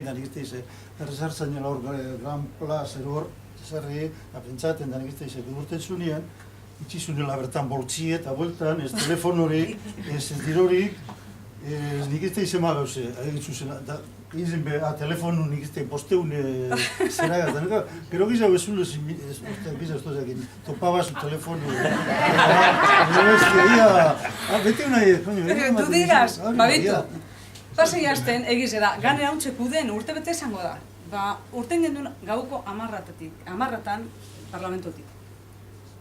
danik ez teize, errezartzen nela hor Gran Plaza hor, zerri, apentsaten danik ez teize, durten zunean, itxizunela bertan boltsi eta bueltan, ez telefonorik, ez dirorik, nik ez teize magauze, egin zuzena, izin telefonu nik ez teize posteun zeragatan, gero gizau ez zule, gizau ez tozekin, topabaz telefonu, beti unai, du diraz, babitu. Pasei hasten, egize da, gane hauntzeko den urte bete esango da. Urten gendun gauko 10:00 parlamentotik.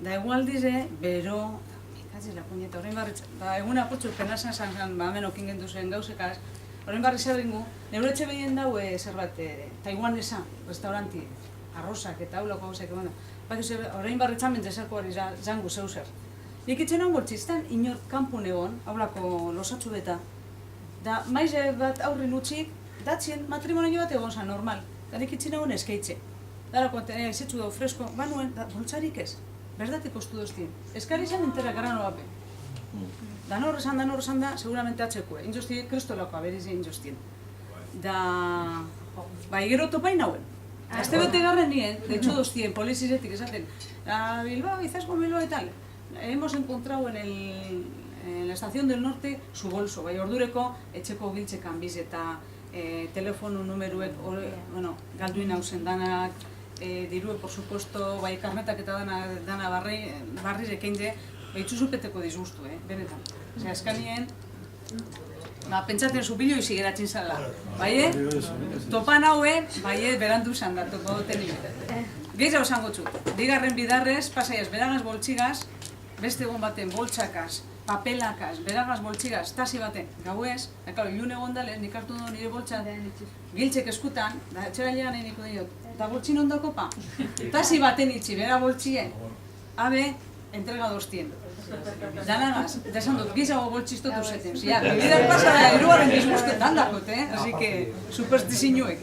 Da egualdize, bero, ikatzi lapuñeta, horrein barri, egun apotxu penazan zan, hemen okin gendu zen gauzekaz, horrein barri zerringu, neure etxe behien dau zerbait, taiwanesa, restauranti, arrozak eta haulako gauzak egon da. Horrein barri txamen dezerko hori zangu zeu zer. Ikitzen hon boltziztan, inor kanpun egon, haulako losatxu beta, da maiz bat aurrin utzik, datzien matrimonio bat egon zan normal, da ikitzen egon eskaitze. Darako, ezetxu dau fresko, banuen, boltzarik ez. Berdatik kostu doztien. Eskari izan entera garrano bape. Dan horrezan da, seguramente atxekue. Inzostien, kristolako aberizien inzostien. Da... gero topain hauen. Azte bete garren nien, de doztien, polizizetik esaten. Bilbao, Izasgo, Melo eta tal. Hemos encontrado en la estación del norte su bolso. Bai ordureko, etxeko giltzekan biz eta telefonu numeruek, galduin hausen danak, dirue, por supuesto, bai karnetak eta dana barri ekeinde, itxuzupeteko disgustu, benetan. Osea, eskanien, pentsaten zubilio izi geratzen zala. Bai, topan hauen, bai, berandu zan da, topo duten nire. Gehiago esango txut, digarren bidarrez, pasaiaz, beragaz boltsigaz, beste egon baten boltsakaz, papelakaz, beragaz boltsigaz, tasi baten, gauez, ilun egon dale, nik hartu du nire boltsa, giltzek eskutan, da etxera llegan niko diot, eta boltsin ondako pa, tasi baten itxi, bera boltsien, abe, entrega doztien. Danagaz, desan dut, gizago boltxistotu zeten, zia, bibidak pasara, eruaren bizbuzketan dakot, así que, superstizinuek.